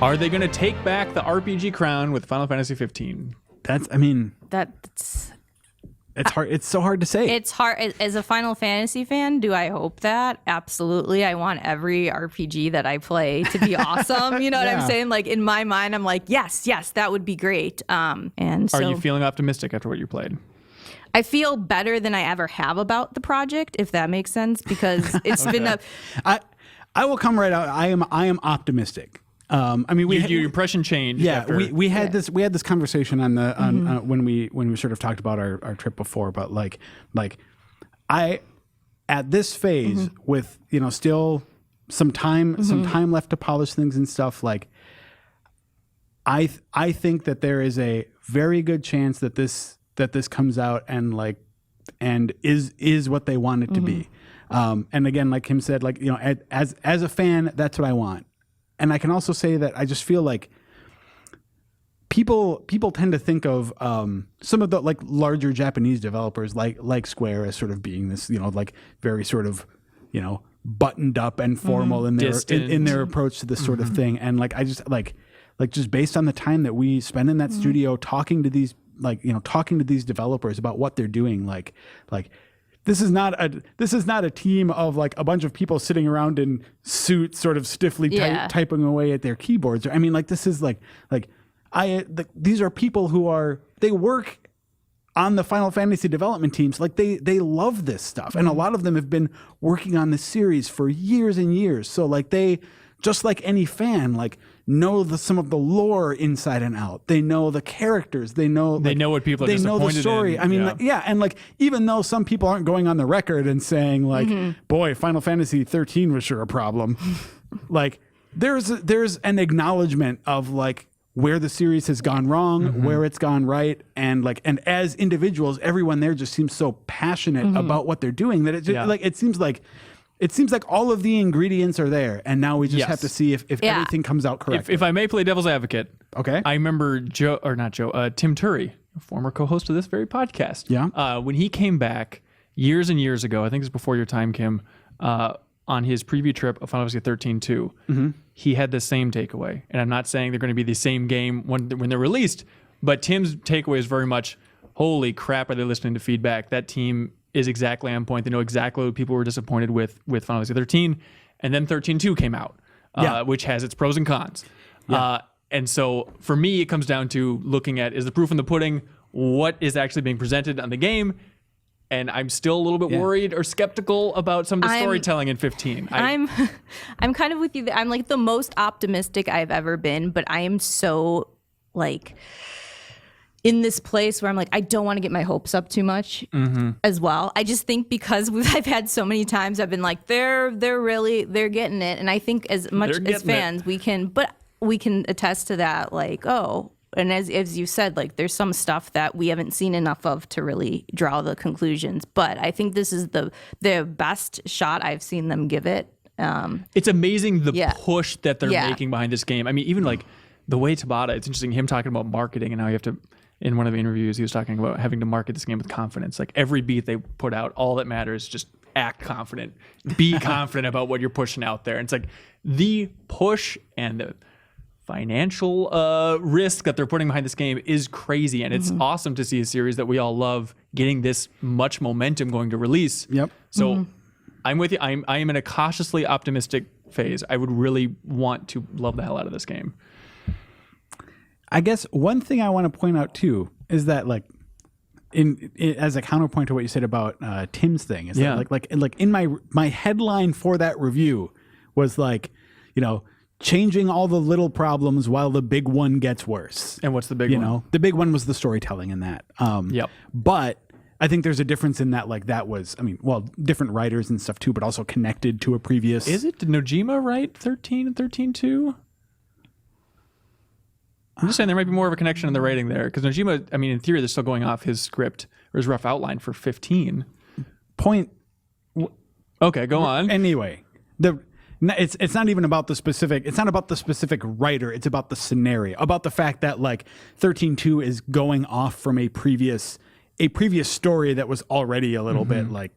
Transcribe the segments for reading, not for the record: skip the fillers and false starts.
Are they going to take back the RPG crown with Final Fantasy 15? That's it's hard. It's so hard to say. It's hard. As a Final Fantasy fan, do I hope that? Absolutely. I want every RPG that I play to be awesome. You know what I'm saying? Like in my mind, I'm like, yes, that would be great. And so, are you feeling optimistic after what you played? I feel better than I ever have about the project, if that makes sense, because it's been a. I will come right out. I am optimistic. I mean, your impression changed. Yeah, after. we had this conversation on the when we sort of talked about our trip before, but like I at this phase with still some time left to polish things and stuff, like I think that there is a very good chance that this comes out and is what they want it to be. And again, like Kim said, like as a fan, that's what I want. And I can also say that I just feel like people tend to think of some of the like larger Japanese developers like Square as sort of being this like very sort of buttoned up and formal in their approach to this sort of thing. And like I just like just based on the time that we spend in that studio talking to these developers about what they're doing, like this is not a team of like a bunch of people sitting around in suits sort of stiffly typing away at their keyboards. I mean, like this is these are people who they work on the Final Fantasy development teams. Like they love this stuff. And a lot of them have been working on this series for years and years. So like they, just like any fan, like know some of the lore inside and out. They know the characters. They know what people are disappointed in. They know the story. I mean, and like even though some people aren't going on the record and saying like, "Boy, Final Fantasy 13 was sure a problem," like there's an acknowledgement of like where the series has gone wrong, where it's gone right, and as individuals, everyone there just seems so passionate about what they're doing that it just, it seems like all of the ingredients are there, and now we just have to see if everything comes out correctly. If I may play devil's advocate, okay. I remember Tim Turry, a former co-host of this very podcast. Yeah. When he came back years and years ago, I think it was before your time, Kim, on his preview trip of Final Fantasy 13 2, he had the same takeaway. And I'm not saying they're going to be the same game when they're released, but Tim's takeaway is very much, holy crap, are they listening to feedback? That team is exactly on point. They know exactly what people were disappointed with Final Fantasy 13. And then 13-2 came out, which has its pros and cons. Yeah. And so for me, it comes down to looking at, is the proof in the pudding, what is actually being presented on the game? And I'm still a little bit worried or skeptical about some of the storytelling in 15. I'm kind of with you. I'm like the most optimistic I've ever been, but I am so like in this place where I'm like, I don't want to get my hopes up too much as well. I just think because I've had so many times I've been like, they're getting it. And I think as much as fans, we can attest to that. Like, and as you said, like there's some stuff that we haven't seen enough of to really draw the conclusions. But I think this is the best shot I've seen them give it. It's amazing the push that they're making behind this game. I mean, even like the way Tabata, it's interesting him talking about marketing and how you have to, in one of the interviews, he was talking about having to market this game with confidence. Like every beat they put out, all that matters, just act confident, be confident about what you're pushing out there. And it's like the push and the financial risk that they're putting behind this game is crazy. And it's awesome to see a series that we all love getting this much momentum going to release. Yep. So I'm with you. I am in a cautiously optimistic phase. I would really want to love the hell out of this game. I guess one thing I want to point out too is that like in as a counterpoint to what you said about Tim's thing is that like in my headline for that review was like, changing all the little problems while the big one gets worse. And what's the big one? The big one was the storytelling in that. But I think there's a difference in that, like that was, different writers and stuff too, but also connected to a previous. Is it? Did Nojima write 13 and 13-2? I'm just saying there might be more of a connection in the writing there. Because Nojima, in theory, they're still going off his script or his rough outline for 15. Okay, go on. Anyway, it's not even about the specific. It's not about the specific writer. It's about the scenario. About the fact that like 13-2 is going off from a previous story that was already a little bit like.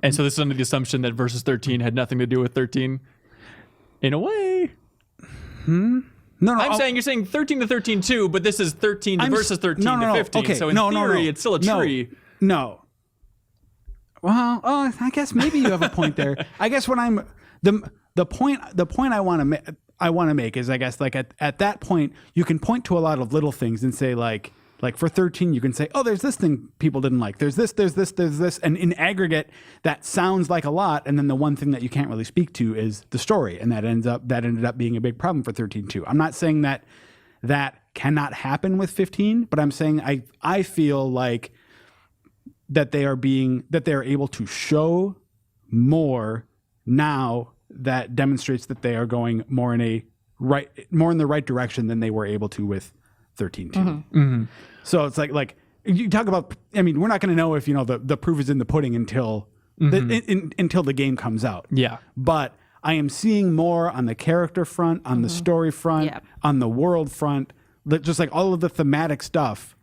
And so this is under the assumption that Versus 13 had nothing to do with 13, in a way. No, I'm saying you're saying 13 to 13-2, but this is 13 versus 13 to 15. Okay. So in theory, it's still a tree. No. Well, I guess maybe you have a point there. I guess what I'm the point I want to make is, I guess, like at that point you can point to a lot of little things and say like for 13 you can say, oh, there's this thing people didn't like. There's this, and in aggregate that sounds like a lot, and then the one thing that you can't really speak to is the story, and that ended up being a big problem for 13-2. I'm not saying that cannot happen with 15, but I'm saying I feel like that they are able to show more now that demonstrates that they are going more in the right direction than they were able to with 13-2. Mm-hmm. So it's like you talk about, I mean, we're not going to know if, the proof is in the pudding until until the game comes out. Yeah. But I am seeing more on the character front, on the story front, on the world front, just like all of the thematic stuff.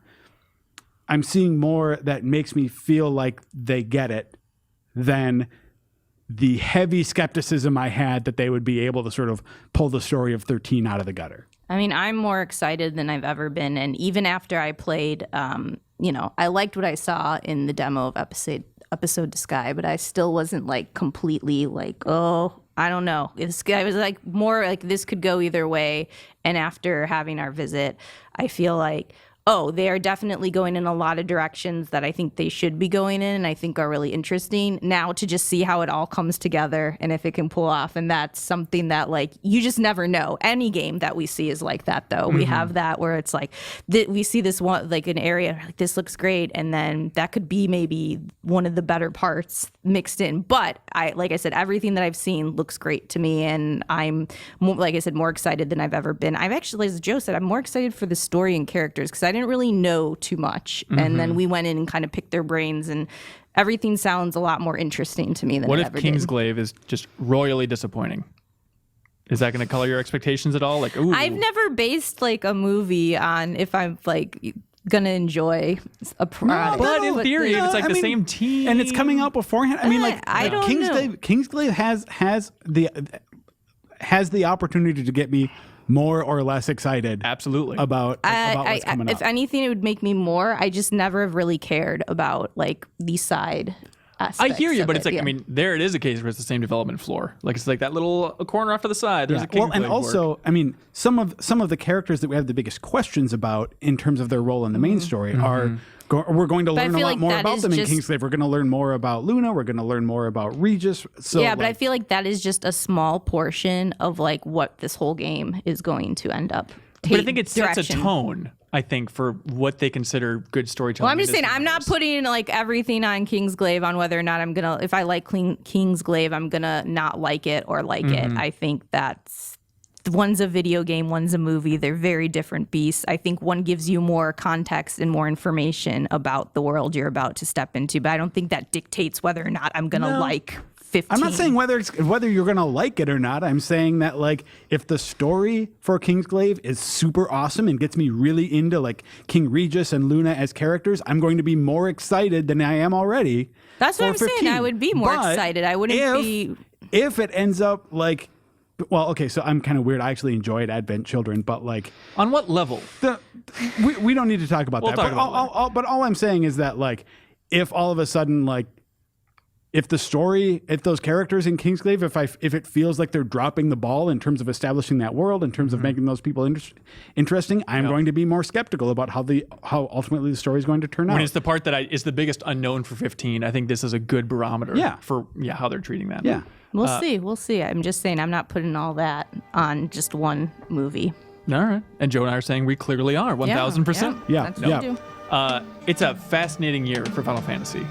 I'm seeing more that makes me feel like they get it than the heavy skepticism I had that they would be able to sort of pull the story of 13 out of the gutter. I mean, I'm more excited than I've ever been. And even after I played, I liked what I saw in the demo of episode to Sky, but I still wasn't like completely like, oh, I don't know. I was like more like this could go either way. And after having our visit, I feel like, oh, they are definitely going in a lot of directions that I think they should be going in and I think are really interesting. Now to just see how it all comes together and if it can pull off. And that's something that like you just never know. Any game that we see is like that though. We have that where it's like we see this one like an area like this looks great, and then that could be maybe one of the better parts mixed in. But like I said, everything that I've seen looks great to me, and I'm like I said, more excited than I've ever been. I'm actually, as Joe said, I'm more excited for the story and characters because I didn't really know too much. And then we went in and kind of picked their brains, and everything sounds a lot more interesting to me than what it if ever Kingsglaive is just royally disappointing? Is that going to color your expectations at all? Like, ooh. I've never based like a movie on if I'm like gonna enjoy a product. But in theory, it's like the same team, and it's coming out beforehand. I mean, like I don't know. Kingsglaive has the opportunity to get me more or less excited. Absolutely. About what's coming up. If anything, it would make me more. I just never have really cared about like the side aspects. I hear you, but it's like, yeah. I mean, there it is a case where it's the same development floor. Like it's like that little corner off to the side. There's a Kingsglaive and also, I mean, some of the characters that we have the biggest questions about in terms of their role in the main story are. We're going to learn a lot more about them in Kingsglaive. We're going to learn more about Luna. We're going to learn more about Regis. So yeah, but I feel like that is just a small portion of like what this whole game is going to end up. But I think it sets a tone, I think, for what they consider good storytelling. Well, I'm just saying, I'm not putting like everything on Kingsglaive on whether or not I'm going to, if I like Kingsglaive, I'm going to not like it or like it. I think that's, one's a video game, one's a movie. They're very different beasts. I think one gives you more context and more information about the world you're about to step into, but I don't think that dictates whether or not I'm going to like 15. I'm not saying whether you're going to like it or not. I'm saying that like if the story for Kingsglaive is super awesome and gets me really into like King Regis and Luna as characters, I'm going to be more excited than I am already. That's what I'm 15. saying. I would be more excited. I wouldn't be. If it ends up like, well, okay, so I'm kind of weird. I actually enjoyed Advent Children, but like, on what level? We don't need to talk about that. But all I'm saying is that like, if all of a sudden like, if those characters in Kingsglaive, if it feels like they're dropping the ball in terms of establishing that world, in terms of making those people interesting, I'm going to be more skeptical about how ultimately the story is going to turn out. When it's the part that is the biggest unknown for 15, I think this is a good barometer for how they're treating that. Yeah. We'll see. I'm just saying I'm not putting all that on just one movie. All right. And Joe and I are saying we clearly are, 1,000%. Yeah. That's what we do. It's a fascinating year for Final Fantasy.